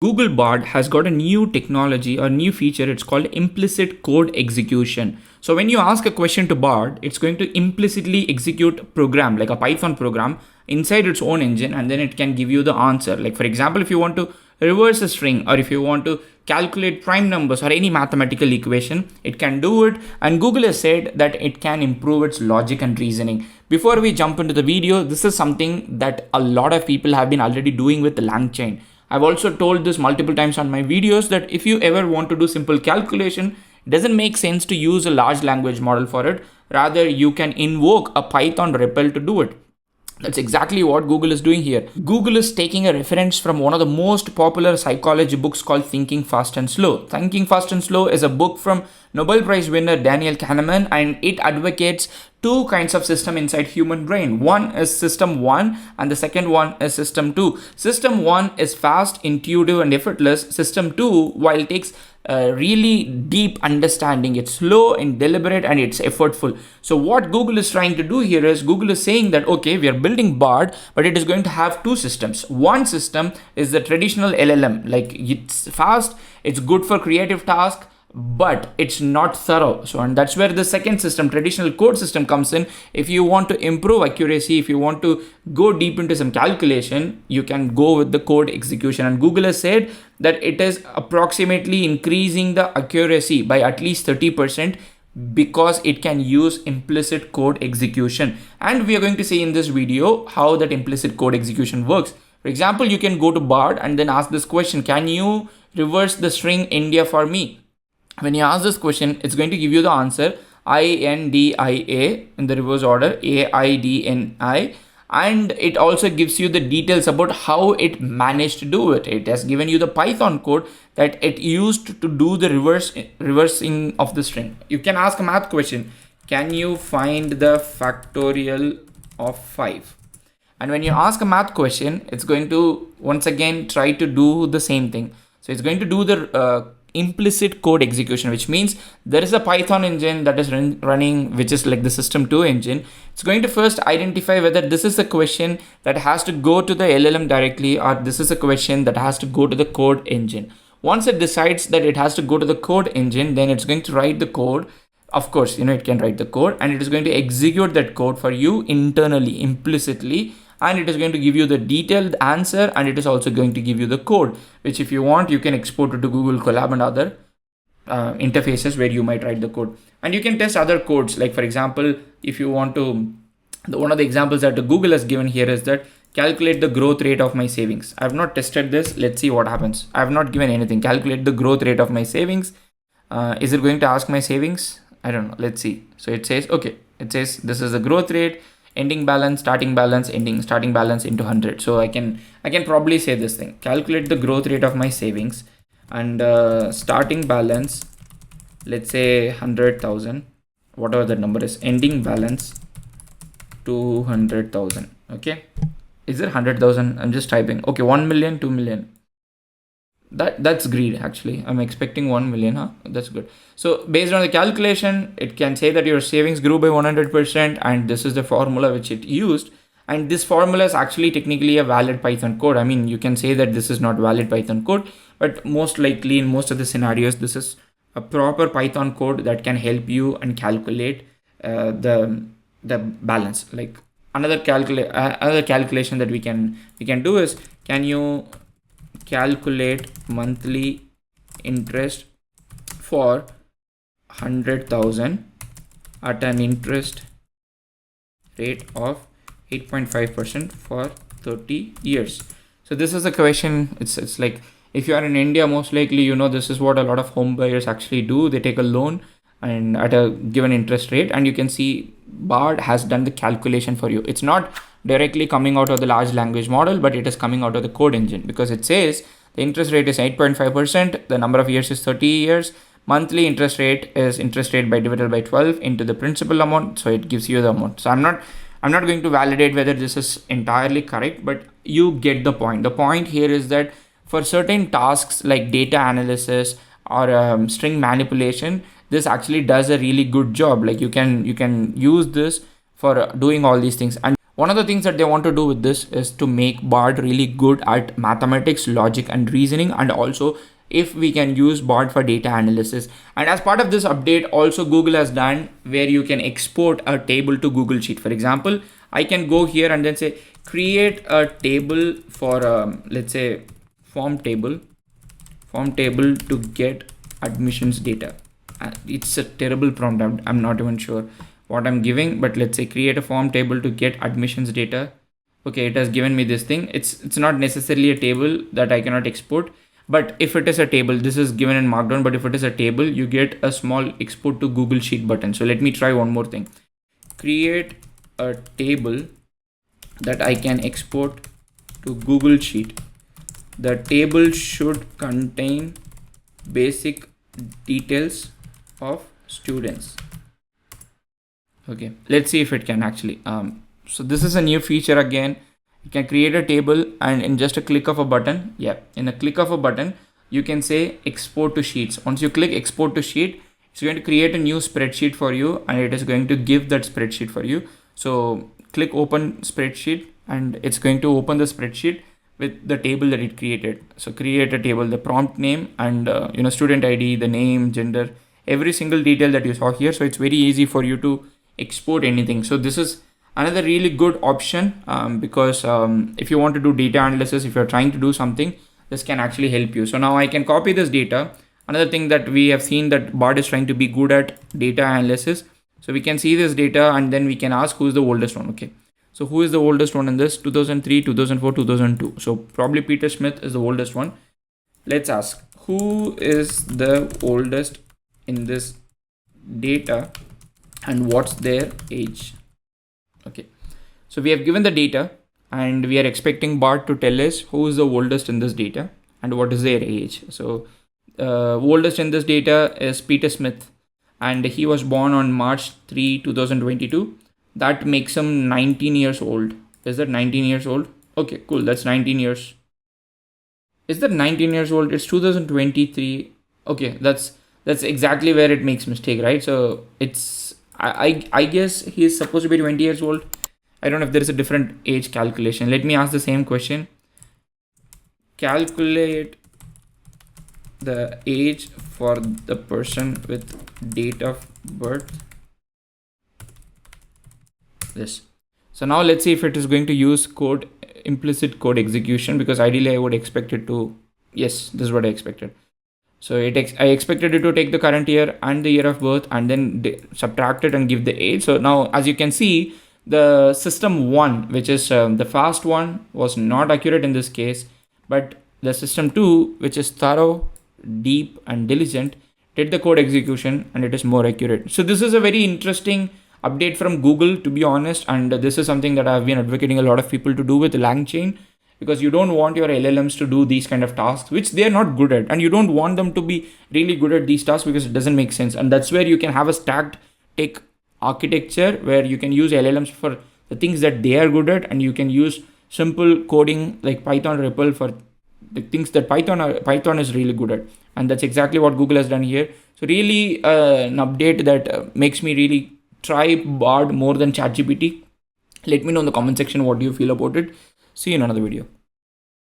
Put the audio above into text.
Google Bard has got a new technology or new feature. It's called implicit code execution. So when you ask a question to Bard, it's going to implicitly execute a program like a Python program inside its own engine, and then it can give you the answer. Like for example, if you want to reverse a string, or if you want to calculate prime numbers or any mathematical equation, it can do it. And Google has said that it can improve its logic and reasoning. Before we jump into the video, this is something that a lot of people have been already doing with the LangChain. I've also told this multiple times on my videos that if you ever want to do simple calculation, it doesn't make sense to use a large language model for it. Rather, you can invoke a Python REPL to do it. That's exactly what Google is doing here. Google is taking a reference from one of the most popular psychology books called Thinking Fast and Slow. Thinking Fast and Slow is a book from Nobel Prize winner Daniel Kahneman, and it advocates two kinds of system inside human brain. One is system 1 and the second one is system 2. System 1 is fast, intuitive and effortless. System 2, while it takes really deep understanding, it's slow and deliberate and it's effortful. So what Google is trying to do here is Google is saying that okay, we are building Bard, but it is going to have two systems. One system is the traditional LLM, like it's fast, it's good for creative tasks, but it's not thorough. So, and that's where the second system, traditional code system, comes in. If you want to improve accuracy, if you want to go deep into some calculation, you can go with the code execution. And Google has said that it is approximately increasing the accuracy by at least 30% because it can use implicit code execution. And we are going to see in this video how that implicit code execution works. For example, you can go to Bard and then ask this question: can you reverse the string India for me? When you ask this question, it's going to give you the answer INDIA in the reverse order, AIDNI, and it also gives you the details about how it managed to do it. It has given you the Python code that it used to do the reversing of the string. You can ask a math question: can you find the factorial of 5? And when you ask a math question, it's going to once again try to do the same thing. So it's going to do the implicit code execution, which means there is a Python engine that is running, which is like the system 2 engine. It's going to first identify whether this is a question that has to go to the LLM directly, or this is a question that has to go to the code engine. Once it decides that it has to go to the code engine, then it's going to write the code. Of course, it can write the code, and it is going to execute that code for you internally, implicitly, and it is going to give you the detailed answer, and it is also going to give you the code, which if you want, you can export it to Google Colab and other interfaces where you might write the code. And you can test other codes. Like for example, if you want to, one of the examples that Google has given here is that calculate the growth rate of my savings. I have not tested this. Let's see what happens. I have not given anything. Calculate the growth rate of my savings. Is it going to ask my savings? I don't know. Let's see. So it says, okay, it says this is the growth rate, ending balance, starting balance, starting balance into 100. So I can probably say this thing: calculate the growth rate of my savings, and starting balance, let's say 100,000, whatever the number is, ending balance 200,000. Okay, is it 100,000? I'm just typing. Okay, 1 million, 2 million. That's greed actually. I'm expecting 1 million, huh? That's good. So based on the calculation, it can say that your savings grew by 100%, and this is the formula which it used. And this formula is actually technically a valid Python code. I mean, you can say that this is not valid Python code, but most likely in most of the scenarios, this is a proper Python code that can help you and calculate the balance. Like another calculation that we can do is, can you calculate monthly interest for 100,000 at an interest rate of 8.5% for 30 years. So this is a question. It's like, if you are in India, most likely this is what a lot of home buyers actually do. They take a loan and at a given interest rate, and you can see Bard has done the calculation for you. It's not directly coming out of the large language model, but it is coming out of the code engine, because it says the interest rate is 8.5%, the number of years is 30 years, monthly interest rate is interest rate by divided by 12 into the principal amount, so it gives you the amount. So I'm not going to validate whether this is entirely correct, but you get the point. The point here is that for certain tasks like data analysis or string manipulation, this actually does a really good job. Like you can use this for doing all these things. And One of the things that they want to do with this is to make Bard really good at mathematics, logic, and reasoning, and also if we can use Bard for data analysis. And as part of this update, also Google has done where you can export a table to Google Sheet. For example, I can go here and then say create a table for let's say form table to get admissions data. It's a terrible prompt. I'm not even sure what I'm giving, but let's say create a form table to get admissions data. Okay, it has given me this thing. It's not necessarily a table that I cannot export, but if it is a table, this is given in Markdown, but if it is a table, you get a small export to Google Sheet button. So let me try one more thing. Create a table that I can export to Google Sheet. The table should contain basic details of students. Okay, let's see if it can actually. So this is a new feature again. You can create a table and in just a click of a button, in a click of a button, you can say export to sheets. Once you click export to sheet, it's going to create a new spreadsheet for you and it is going to give that spreadsheet for you. So click open spreadsheet and it's going to open the spreadsheet with the table that it created. So create a table, the prompt name and student ID, the name, gender, every single detail that you saw here. So it's very easy for you to export anything. So this is another really good option because if you want to do data analysis, if you're trying to do something, this can actually help you. So now I can copy this data. Another thing that we have seen that Bard is trying to be good at data analysis. So we can see this data and then we can ask who's the oldest one. Okay. So who is the oldest one in this? 2003, 2004, 2002. So probably Peter Smith is the oldest one. Let's ask who is the oldest in this data and what's their age. Okay, so we have given the data and we are expecting Bard to tell us who is the oldest in this data and what is their age. So oldest in this data is Peter Smith and he was born on March 3, 2022. That makes him 19 years old. Is that 19 years old? Okay, cool. That's 19 years. Is that 19 years old? It's 2023. Okay, that's exactly where it makes mistake, right? So it's I guess he is supposed to be 20 years old. I don't know if there is a different age calculation. Let me ask the same question. Calculate the age for the person with date of birth. This. So now let's see if it is going to use implicit code execution, because ideally I would expect it to, yes, this is what I expected. So I expected it to take the current year and the year of birth and then subtract it and give the age. So now as you can see, the system 1, which is the fast one, was not accurate in this case, but the system 2, which is thorough, deep and diligent, did the code execution and it is more accurate. So this is a very interesting update from Google, to be honest, and this is something that I've been advocating a lot of people to do with LangChain, because you don't want your LLMs to do these kind of tasks which they are not good at, and you don't want them to be really good at these tasks because it doesn't make sense. And that's where you can have a stacked tech architecture where you can use LLMs for the things that they are good at, and you can use simple coding like Python REPL for the things that Python is really good at. And that's exactly what Google has done here. So really an update that makes me really try Bard more than ChatGPT. Let me know in the comment section what do you feel about it. See you in another video.